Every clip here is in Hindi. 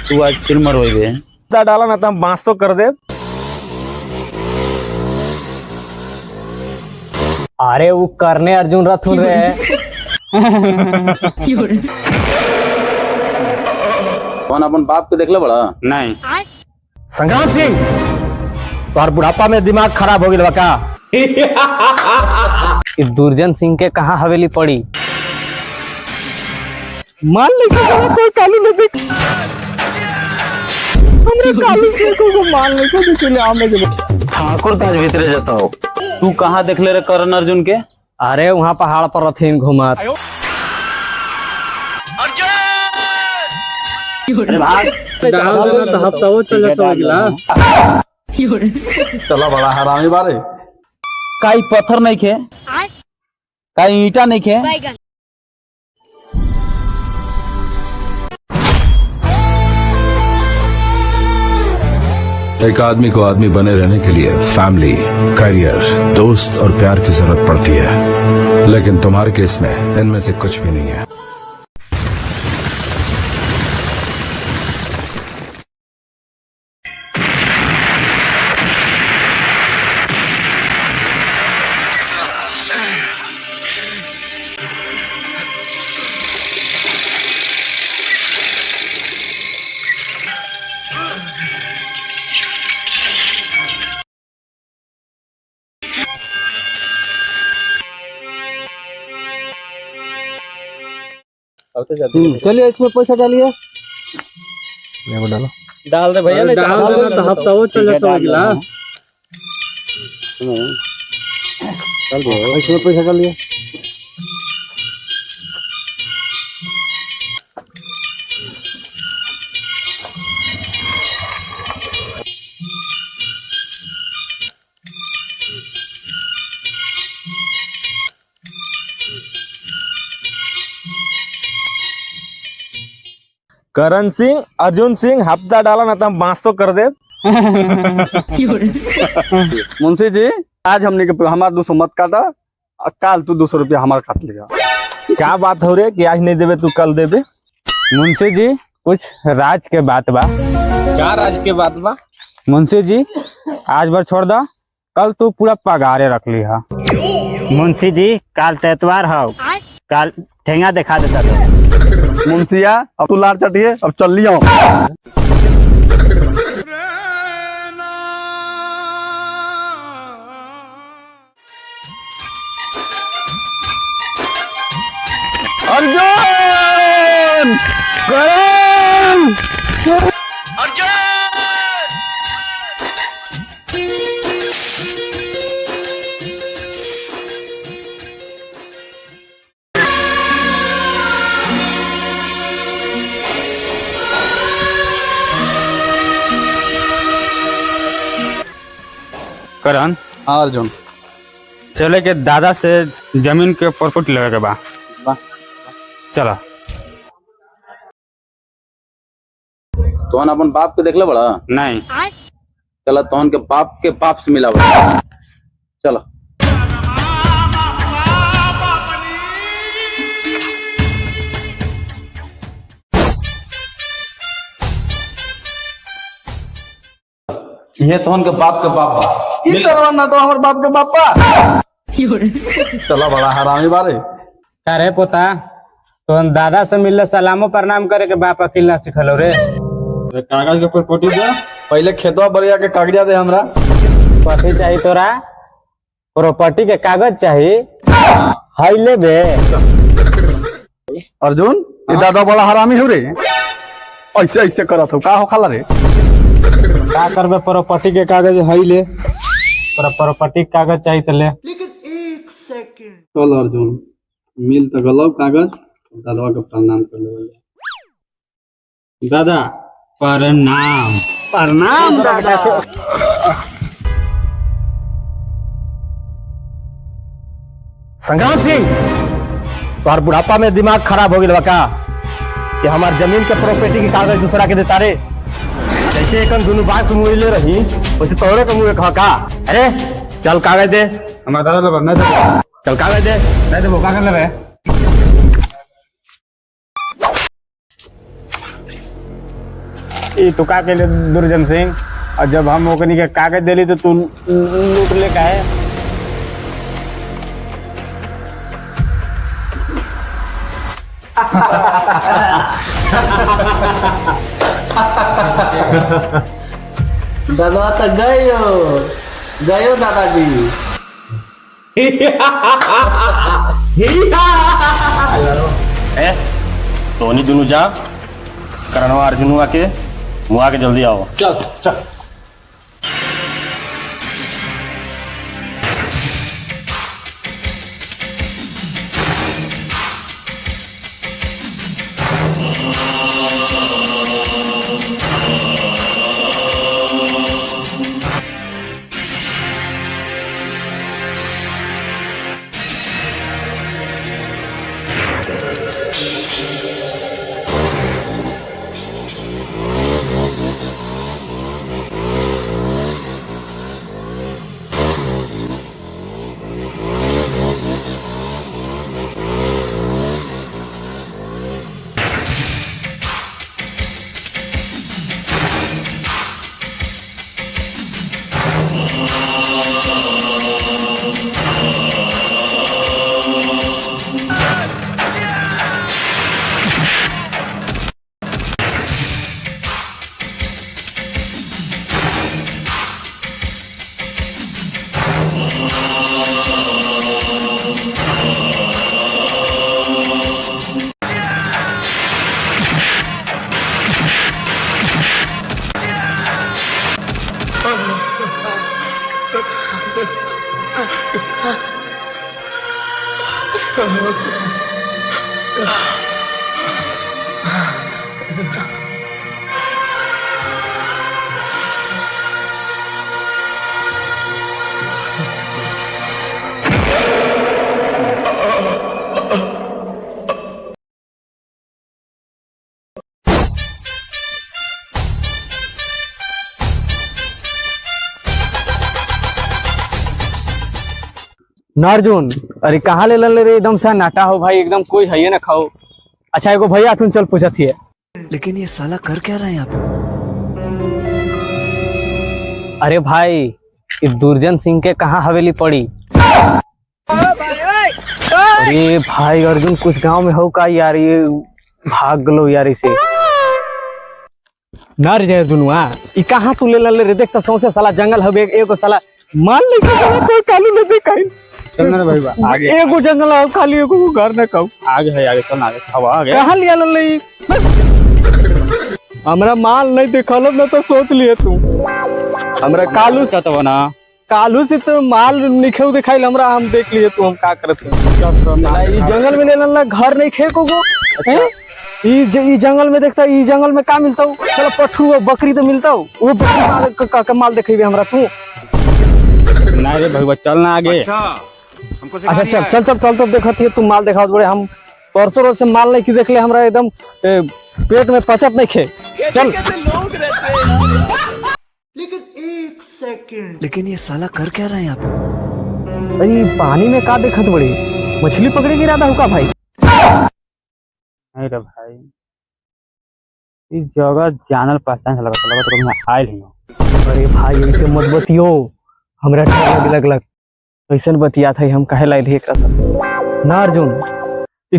तू आज फिर मरवाई डाला ना तो हम बांस तो कर दे। अरे वो करने अर्जुन रथुन रहे। कौन अपन बाप को देखले बड़ा नहीं। संग्राम सिंह तोहर बुढ़ापा में दिमाग खराब हो गया का? दुर्जन सिंह के कहाँ हवेली पड़ी? मान लीजिए कोई कालू नहीं हमरे कालू सिंह को मान लीजिए इसलिए आमे के ठाकुर ताज भीतरे जाता हो। तू कहाँ देखले रे करण अर्जुन के? अरे वहाँ पहाड़ पर रथीन घुमात। अरे भाग हफ्ता वो चल जाता है। चला बड़ा हरामी बारे। काई पत्थर नहीं खे, काई ईटा नहीं खे। एक आदमी को आदमी बने रहने के लिए फैमिली, करियर, दोस्त और प्यार की जरूरत पड़ती है, लेकिन तुम्हारे केस में इनमें से कुछ भी नहीं है। चलिए इसमें पैसा डालिए। डाल दे भैया, डाल देना तो हफ्ता वो चल जाता है। इसमें पैसा डालिए। करण सिंह, अर्जुन सिंह हफ्ता डाला ना तो हम बांस तो कर दे। मुंशी जी आज हमने के हमारा 200 मत काटा, कल तू 200 रुपया हमारा काट लेगा। क्या बात हो रही है कि आज नहीं देवे तू कल देवे? मुंशी जी कुछ राज के बात बा। क्या राज के बात बा? मुंशी जी आज बार छोड़ दा, कल तू पूरा पगारे रख लिहा। मुंशी जी काल तेतवार हो, काल ठेंगा दिखा देता तो। मुंशिया अब तू लार चटिए, अब चल लिया। अर्जुन करण करण हाँ अर्जुन चले के दादा से जमीन के प्रॉपर्टी लगे के बा। चलो तोहन अपन बाप को देखले बड़ा नहीं। चला तोहन के पाप से मिला बड़ा। चलो ये तोहन के बाप बा। ना तो हमारे बाप के पापा। चला बड़ा हरामी बारे। अरे पोता तो दादा से मिलले सलामो प्रणाम करे के बाप अकेला ना सिखलो रे। कागज के प्रॉपर्टी दे। पहले खेतवा बढ़िया के कागजा दे हमरा। कथी चाहिए तोरा? प्रॉपर्टी के कागज चाहिए? हाई ले बे। अर्जुन ये दादा बड़ा हरामी हो रे। ऐसे ऐसे करत हो का हो खाला रे? का करबे? प्रॉपर्टी के कागज हाई ले। प्रॉपर्टी के कागज चाहिए तो ले। चल अर्जुन मिल तो गलो कागज, दादा के प्रणाम कर ले। दादा प्रणाम। प्रणाम दादा। संग्राम सिंह तोहर बुढ़ापा में दिमाग खराब हो गया का? कि हमार जमीन के प्रॉपर्टी के कागज दूसरा के देता रे। जैसे एक दोनों बात मुँह ले रही वैसे तोहरे के मुँह कहा का? अरे चल कागज दे। हमारा दादा नहीं दे। चल कागज दे। नहीं दे का कर ले। ये तो का के दुर्जन सिंह, और जब हम ओकनी के कागज दिली तो तू लूट ले का है। दादा तो गयो दादाजी। तो नहीं जुनू जा करणवा अर्जुनु आके मुआ के जल्दी आओ। चल चल। नार्जुन, अरे कहाँ ले रे एकदम सा नाटा हो भाई, एकदम कोई है ना खाओ। अच्छा एगो भैया तुम चल पूछत हिए। लेकिन ये साला कर क्या रहा है यहाँ पे? अरे भाई ये दुर्जन सिंह के कहाँ हवेली पड़ी? अरे भाई अर्जुन कुछ गांव में हो का यार, ये भाग गलो यार इसे ना रे अर्जुनुआ। ये कहाँ तू ले रे? देख तो सौंसे साला जंगल हवे, एगो साला मान ले कोई कालू नहीं दिखाई। चलना रे भाई आगे, एगो जंगल है खाली, एगो घर न कहू। आगे है आगे चल, आगे हवा आगे। कहाँ लिया ले? हमरा माल नहीं दिखल न तो सोच लिए तू हमरा कालू से तो ना, कालू से तो माल निखे दिखाई हमरा, हम देख लिए तू हम का करत है। ई जंगल में ले घर नहीं खे को ई जंगल में देखता, ई जंगल में का मिलता? चलो पठू बकरी तो मिलता, वो बकरी का माल देखेबे हमरा तू। नहीं रे भैया चल ना आगे। अच्छा चल चल चल चल तो देखती है तू माल दिखाओ बड़े। हम परसों रोज से माल नहीं की देख ले, हमरा एकदम पेट में पचत नहीं खे। चल लेकिन एक सेकंड, लेकिन ये साला कर क्या रहा है यहाँ पे? अरे पानी में का देखत बड़ी, मछली पकड़े की इरादा होगा भाई? नहीं रे भाई इस जगह जानल पहचान लगा तो मैं आयल ही। अरे भाई ऐसे मत बतियो, हमरा डर लगलक। ऐसे बतिया था हम कहे लाइल ही एकरा सब ना अर्जुन।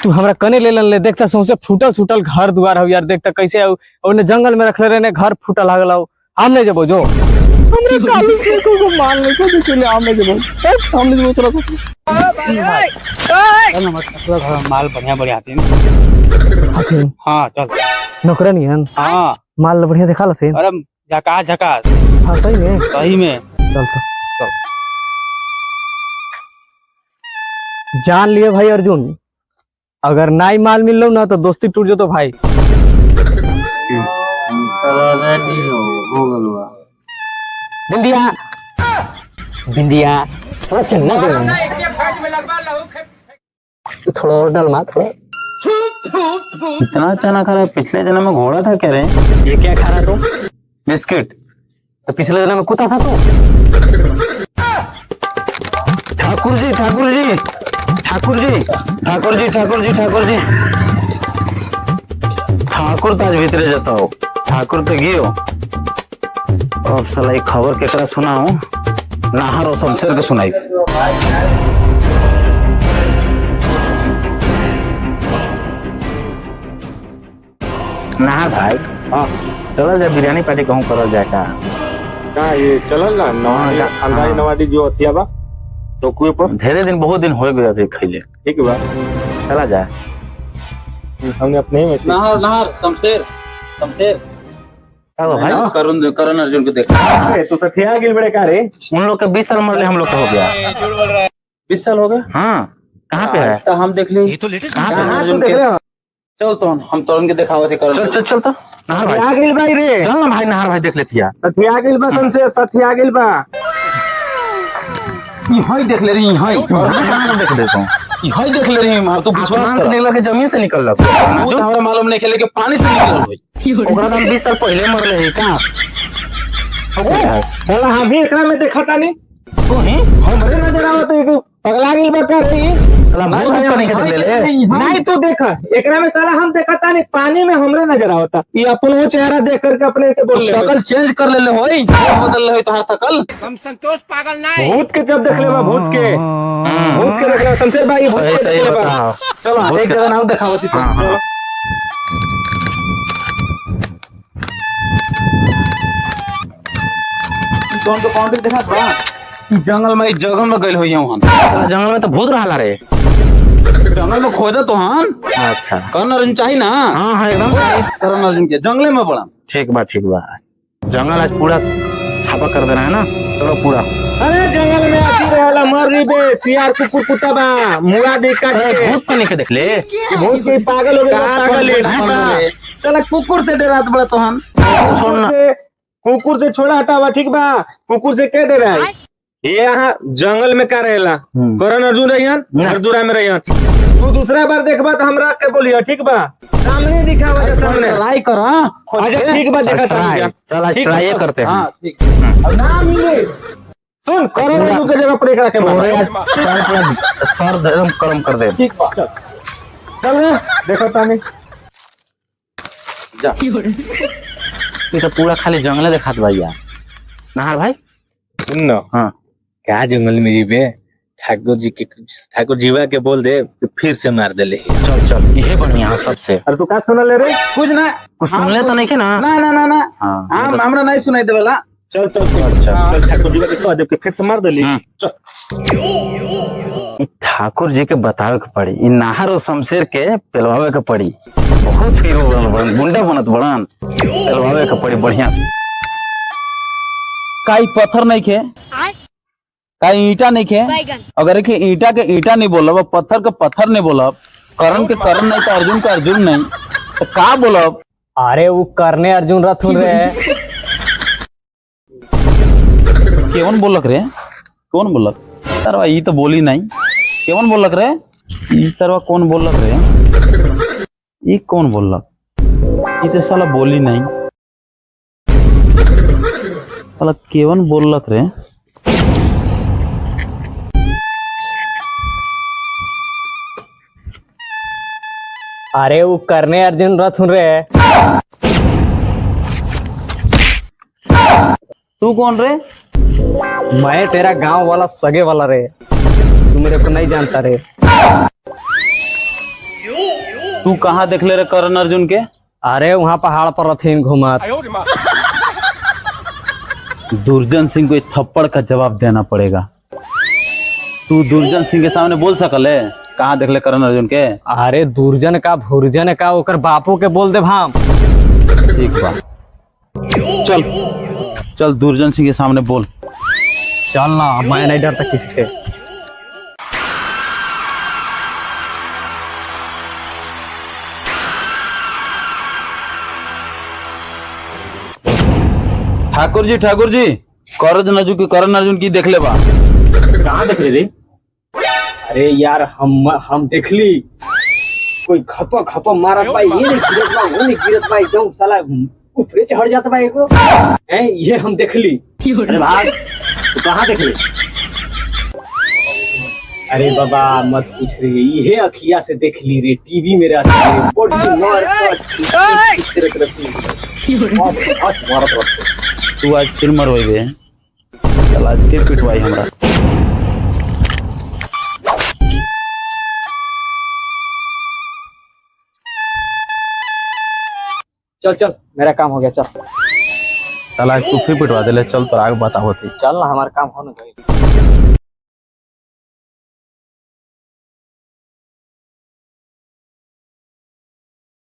तू हमरा कने ले देखता सौंसे फूटल छूटल घर दुआर हो यार, देखता कैसे ओने जंगल में रखले रहने, घर फूटल लागल हो। हम नहीं जबो जो हमरे कालू से को मान ले को देखे ले, हम नहीं जबो हम नहीं जबो। चलो चल नमस्कार, घर माल बढ़िया बढ़िया हाथी हाँ चल नौकरानी हन। हाँ माल बढ़िया दिखा लसे। अरे झकास झकास। हाँ सही में चल तो जान लिए भाई अर्जुन, अगर नाई माल मिल लो ना तो दोस्ती टूट जो तो भाई। बिंदिया बिंदिया थोड़ा चन्ना दे, थोड़ा और डाल माँ थोड़ा। इतना चना खा रहा है? पिछले जन्म में घोड़ा था कह रहे हैं। ये क्या खा रहा तू? बिस्किट। तो पिछले जन्म में कुत्ता था तू? ठाकुर जी ठाकुर जी ठाकुर जी ठाकुर जी ठाकुर जी ठाकुर जी ठाकुर ताज भीतरे जाता हो। ठाकुर तो गियो अब साला एक खबर केकरा सुनाऊं नाहर और शमशेर के सुनाई। नाहर भाई हाँ चलो जा बिरयानी पार्टी कहूँ करल जाए का। का ये चलल ना नवाडी अंदाज नवाडी जो हथिया बा तो कुए पर ढेरे दिन बहुत दिन हो गए अभी खैले। ठीक बा चला जाए। हमने अपने में से नाहर नाहर शमशेर शमशेर चलो भाई करण करण अर्जुन को देखा। अरे तू सठिया गिल बड़े का रे उन लोग के 20 साल मरले हम लोग का हो गया। 20 साल हो गए। हाँ कहाँ पे है तो हम देख ली ये तो लेटेस्ट कहाँ पे कहाँ तू अर्जुन देख के। रहे हो चल तो हम तोरन के दिखावे थे करण। चल चल चल तो नाहर भाई सठिया गिल भाई रे चल ना भाई नाहर भाई देख लेती है। सठिया गिल बा शमशेर सठिया गिल बा यही देख ले रही है कहाँ से देख देता हूँ यही देख ले रही है तू आसमान से निकल के जमीन से निकल रहा है हमरा मालूम नहीं खेले के पानी से निकल होई ओकरा तो हम 20 साल पहले मरले है का। साला हम भी एकरा में देखा तानी तू ही हमरे नजर आवत है कि पगला गिल बा कर साला बहुत ऊपर नहीं देख ले ले। नहीं तू देखा एकरा में साला हम देखा तानी पानी में हमरे नजर आवता ये अपन वो चेहरा देख करके अपने के बोल ले शकल चेंज कर ले होई बदल ले होई तोहार शकल। भूत के जब देख ले बा भूत के देख ले शमशेर भाई भूत सही के सही देख ले बा। बताओ। चलो एक जगह नाव दिखावती तो हाँ, चलो कौन तो काउंटर देखा बा जंगल में जंगल में गइल होई हम साला जंगल में तो भूत रहला रे जंगल में खोजा तो हन। अच्छा करण अर्जुन चाहिए ना। हाँ हाँ एकदम करण अर्जुन के जंगले में बड़ा ठीक बा जंगल आज पूरा छापा कर देना है ना। चलो पूरा अरे जंगल में आती रहला मर रही बे सियार कुकुर कुत्ता बा मुआ दे काट के भूत को नहीं के देख ले कि भूत के पागल हो गए पागल है चला कुकुर से डरात बड़ा तो हन छोड़ना कुकुर से छोड़ा हटावा ठीक बा कुकुर से कह दे रहा है ये यहाँ जंगल में का रहेला करण अर्जुन रहियन हरदुरा में रहियन तू दूसरा बार देखबा तो हमरा के बोलिया ठीक बा सामने दिखावा जा सामने ट्राई कर। अच्छा ठीक बा देखा चल आज ट्राई करते हैं। हां ठीक अब ना मिले सुन करण अर्जुन के जगह पर एकरा के मार सर एकदम कर्म कर दे। ठीक बा चल रे देखो तानी जा ये तो पूरा खाली जंगले दिखात भैया नाहर भाई सुन ना हाँ क्या जंगल में जीवे ठाकुर जीवा के बोल दे तो फिर से मार दे ले चल चल ये बढ़िया है सबसे। अरे तू का सुन ले रे कुछ ना कुछ सुनले तो नहीं के ना। ना ना ना ना हाँ हम हमरा नहीं सुनाई देवेला चल चल चल ठाकुर जीवा के कह दे के फिर से मार दे ले चल ई ठाकुर जी के बतावे के पड़ी इ नाहर और शमशेर के पेलवावे के पड़ी बहुत हीरो बनल गुंडा बनत बड़न पेलवावे के पड़ी बढ़िया से। काई पत्थर नहीं खे काई ईटा नहीं खे अगर के ईटा के ईटा नहीं बोलब पत्थर के पत्थर नहीं बोलब करण के करण नहीं तो अर्जुन के अर्जुन नहीं तो का बोलब। अरे वो करने अर्जुन रथुन रे केवन बोलक रे कौन बोलक सरवा ई तो बोली नहीं केवन बोलक रे ई सरवा कौन बोलक रे ई कौन बोलक ई तो साला बोली नहीं साला केवन बोलक रे। अरे वो करने अर्जुन रथुन रे तू कौन रे मैं तेरा गांव वाला सगे वाला रे तू मेरे को नहीं जानता रे। तू कहाँ देख ले रे करण अर्जुन के। अरे वहाँ पहाड़ पर रथीन घुमत। दुर्जन सिंह को एक थप्पड़ का जवाब देना पड़ेगा। तू दुर्जन सिंह के सामने बोल सकल है कहाँ देख ले करण अर्जुन के। अरे दुर्जन का भुर्जन का ओकर बापू के बोल दे भाम। ठीक बा चल चल दुर्जन सिंह के सामने बोल। चल ना मैं नहीं डरता किसी से। ठाकुर जी करण अर्जुन की देख ले बा। कहाँ देख रे? अरे यार हम देख ली कोई खपा मारत भाई ये नहीं गिरत भाई वो नहीं गिरत भाई एकदम साला ऊपरे चढ़ जाता भाई को हैं ये हम देख ली। अरे भाग तू कहाँ देख ली? अरे बाबा मत पूछ रे, ये अखिया से देख ली रे, टीवी में रहती है बॉडी मार तेरे तरफ आज मारा तो तू आज फिर मरवेबे, चल आज फिर पिटवाई हमरा। चल चल मेरा काम हो गया, चल चल आज तू फिर पिटवा दे ले, चल तो आगे बताओ। चल ना, हमारा काम होने गई।